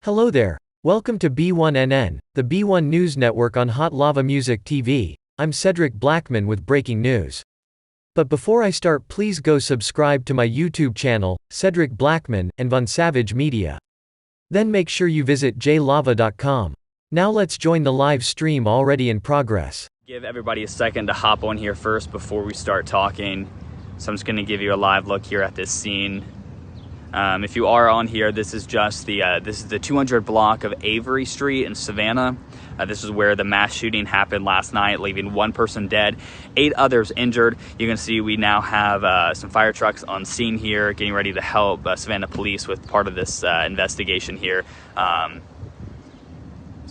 Hello there. Welcome to B1NN, the B1 News Network on Hotlvamusictv. I'm Cedric Blackman with breaking news. But before I start, please go subscribe to my YouTube channel, Cedric Blackman, and Von Savage Media. Then make sure you visit jlava.com. Now let's join the live stream already in progress. Give everybody a second to hop on here first before we start talking. So I'm just going to give you a live look here at this scene. If you are on here, this is just the 200 block of Avery Street in Savannah. This is where the mass shooting happened last night, leaving one person dead, 8 others injured. You can see we now have some fire trucks on scene here, getting ready to help Savannah police with part of this investigation here. So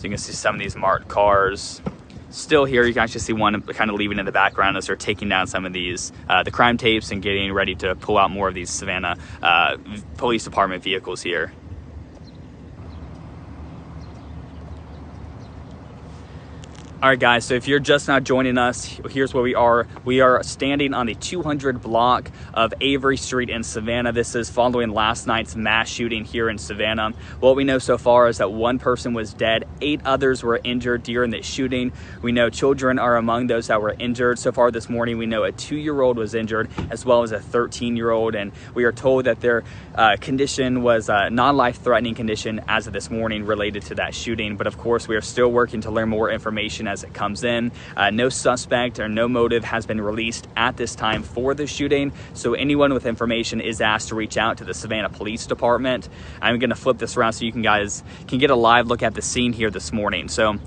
you can see some of these marked cars still here. You can actually see one kind of leaving in the background as they're taking down some of these the crime tapes and getting ready to pull out more of these Savannah police department vehicles here. All right, guys, so if you're just now joining us, here's where we are. We are standing on the 200 block of Avery Street in Savannah. This is following last night's mass shooting here in Savannah. What we know so far is that one person was dead, 8 others were injured during the shooting. We know children are among those that were injured. So far this morning, we know a 2-year-old was injured, as well as a 13-year-old. And we are told that their condition was a non-life-threatening condition as of this morning related to that shooting. But of course, we are still working to learn more information as it comes in. No suspect or no motive has been released at this time for the shooting, so anyone with information is asked to reach out to the Savannah Police Department. I'm going to flip this around so you guys can get a live look at the scene here this morning. So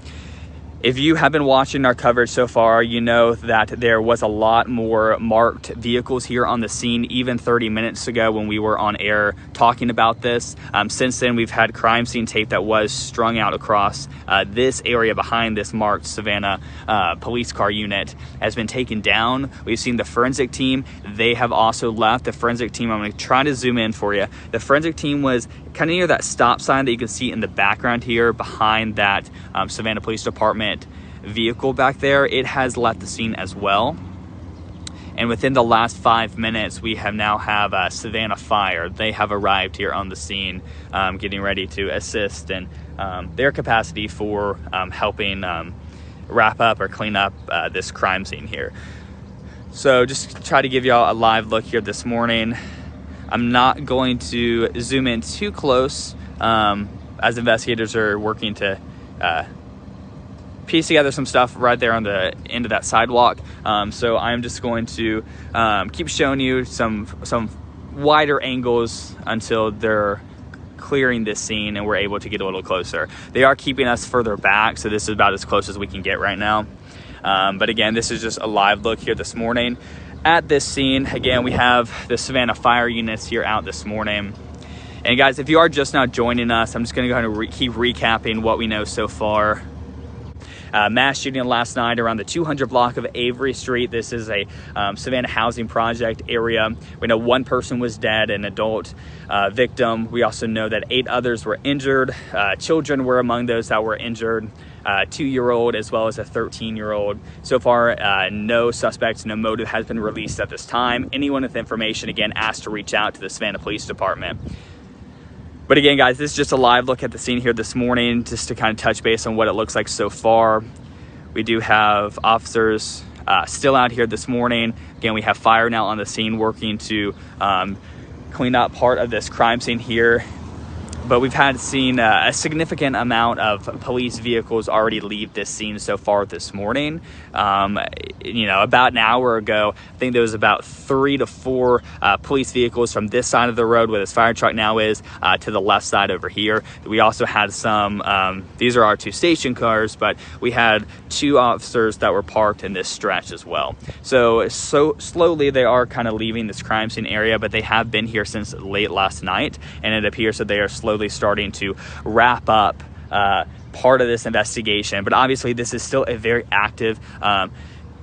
if you have been watching our coverage so far, you know that there was a lot more marked vehicles here on the scene even 30 minutes ago when we were on air talking about this. Since then, we've had crime scene tape that was strung out across this area behind this marked Savannah police car unit has been taken down. We've seen the forensic team. They have also left. The forensic team, I'm going to try to zoom in for you. The forensic team was kind of near that stop sign that you can see in the background here behind that Savannah Police Department vehicle back there. It has left the scene as well. And within the last 5 minutes, we have now have Savannah Fire. They have arrived here on the scene, getting ready to assist in their capacity for helping wrap up or clean up this crime scene here. So just try to give y'all a live look here this morning. I'm not going to zoom in too close as investigators are working to piece together some stuff right there on the end of that sidewalk. So I'm just going to keep showing you some wider angles until they're clearing this scene and we're able to get a little closer. They are keeping us further back, so this is about as close as we can get right now. But again, this is just a live look here this morning at this scene. Again, we have the Savannah Fire units here out this morning. And guys, if you are just now joining us, I'm just going to go ahead and keep recapping what we know so far. Mass shooting last night around the 200 block of Avery Street. This is a Savannah housing project area. We know one person was dead, an adult victim. We also know that 8 others were injured. Children were among those that were injured. 2-year-old as well as a 13-year-old. So far, no suspects, no motive has been released at this time. Anyone with information, again, asked to reach out to the Savannah Police Department. But again, guys, this is just a live look at the scene here this morning, just to kind of touch base on what it looks like so far. We do have officers still out here this morning. Again, we have fire now on the scene working to clean up part of this crime scene here. But we've seen a significant amount of police vehicles already leave this scene so far this morning. You know, about an hour ago, I think there was about 3 to 4 police vehicles from this side of the road where this fire truck now is to the left side over here. We also had some, these are our 2 station cars, but we had 2 officers that were parked in this stretch as well. So slowly they are kind of leaving this crime scene area, but they have been here since late last night, and it appears that they are slowly starting to wrap up part of this investigation. But obviously this is still a very active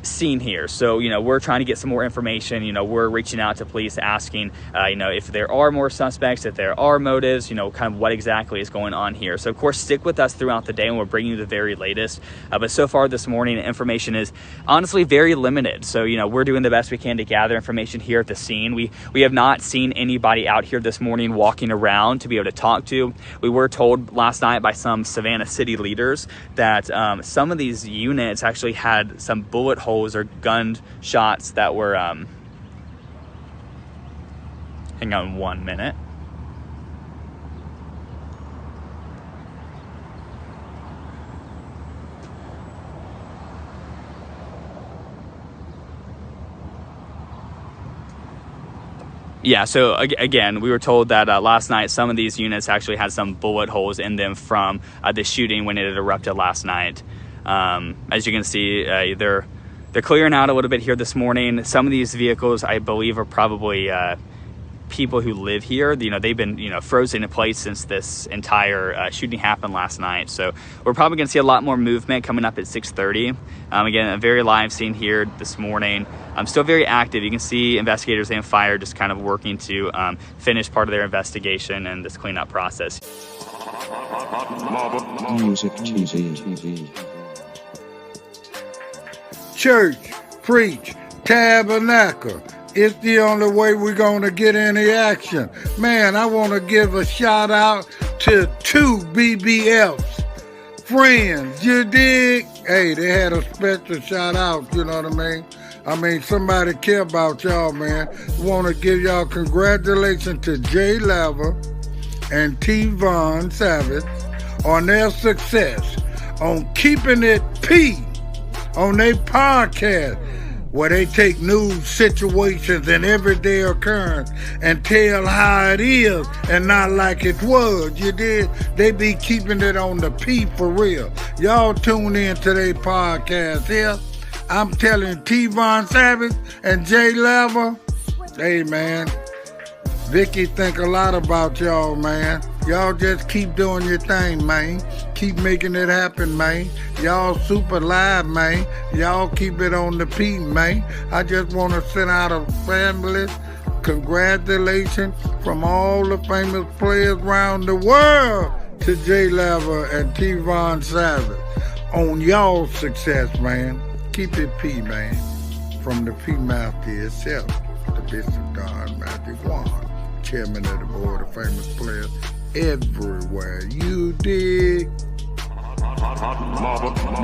seen here. So, you know, we're trying to get some more information. You know, we're reaching out to police asking, you know, if there are more suspects, if there are motives, you know, kind of what exactly is going on here. So, of course, stick with us throughout the day and we'll bring you the very latest. But so far this morning, information is honestly very limited. So, you know, we're doing the best we can to gather information here at the scene. We have not seen anybody out here this morning walking around to be able to talk to. We were told last night by some Savannah city leaders that some of these units actually had some bullet holes or gun shots that were hang on 1 minute. Yeah, so again, we were told that last night some of these units actually had some bullet holes in them from the shooting when it had erupted last night. As you can see, they're clearing out a little bit here this morning. Some of these vehicles, I believe, are probably people who live here. You know, they've been, you know, frozen in place since this entire shooting happened last night. So we're probably going to see a lot more movement coming up at 6:30. Again, a very live scene here this morning. Still very active. You can see investigators and fire just kind of working to finish part of their investigation and this cleanup process. Music TV. Church, preach, tabernacle. It's the only way we're going to get any action. Man, I want to give a shout out to 2 BBFs. Friends, you dig? Hey, they had a special shout out, you know what I mean? Somebody care about y'all, man. Want to give y'all congratulations to Jay Lever and T. Von Savage on their success on keeping it P on their podcast, where they take news situations and everyday occurrence and tell how it is and not like it was. You did? They be keeping it on the P for real. Y'all tune in to their podcast here. I'm telling T. Von Savage and Jay Lever, hey man, Vicky think a lot about y'all, man. Y'all just keep doing your thing, man. Keep making it happen, man. Y'all super live, man. Y'all keep it on the P, man. I just want to send out a family congratulations from all the famous players around the world to Jay Lever and T. Von Savage on y'all's success, man. Keep it P, man. From the P Master itself, the Bishop Don Magic Wand, chairman of the board of famous players everywhere. You dig?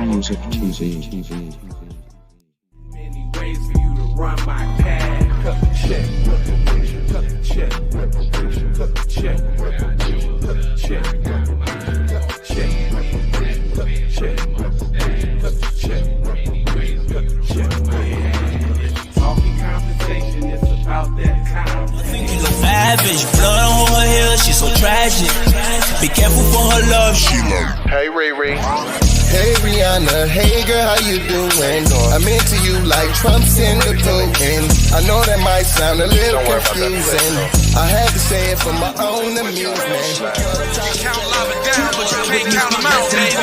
Music TV. Many ways for you to run my pad. Cut the check, reparation. Cut the check, reparation. Cut the check, reparation. Cut the check, reparation. Cut the check, reparation. Cut the check, reparation. Cut the check, reparation. Cut the check, reparation. Talking conversation, it's about that time. She's a bad bitch, blood on her hair, she's so tragic. Be careful for her love, she love. Hey Riri. Hey Rihanna, hey girl, how you doing? I'm into you like Trump's in the Putin. I know that might sound a little confusing. I had to say it for my own amusement. Count lava down, but you can't count them out, baby.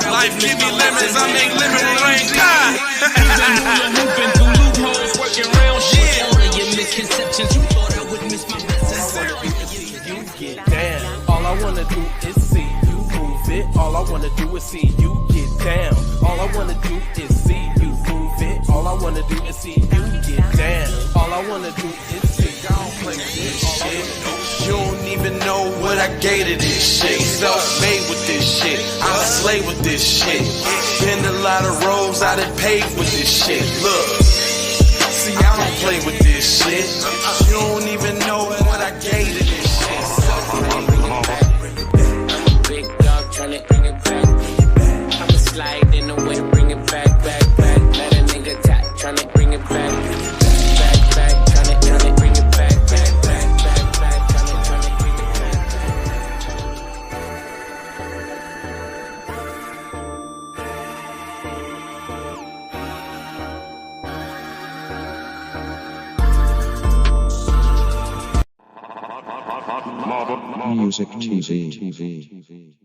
Life give me lemons, I make lemon rain. Moving through loopholes, working round shit. Only your misconceptions, you thought I would miss my message. You get down. All I wanna do is see you move it. All I wanna do is see you get down. All I wanna do is see you move it. All I wanna do is see you get down. All I wanna do is see you play this shit. You don't even know what I gave to this shit. Self-made with this shit. I'm a slave with this shit. Been a lot of roads I done paved with this shit. Look, see I don't play with this shit. You don't even know what I gave to this shit. I'm a big dog tryna bring it back. I'ma slide in the way, bring it back. Let a nigga tap, tryna bring it back. Tryna bring it back. Tryna bring it Music TV.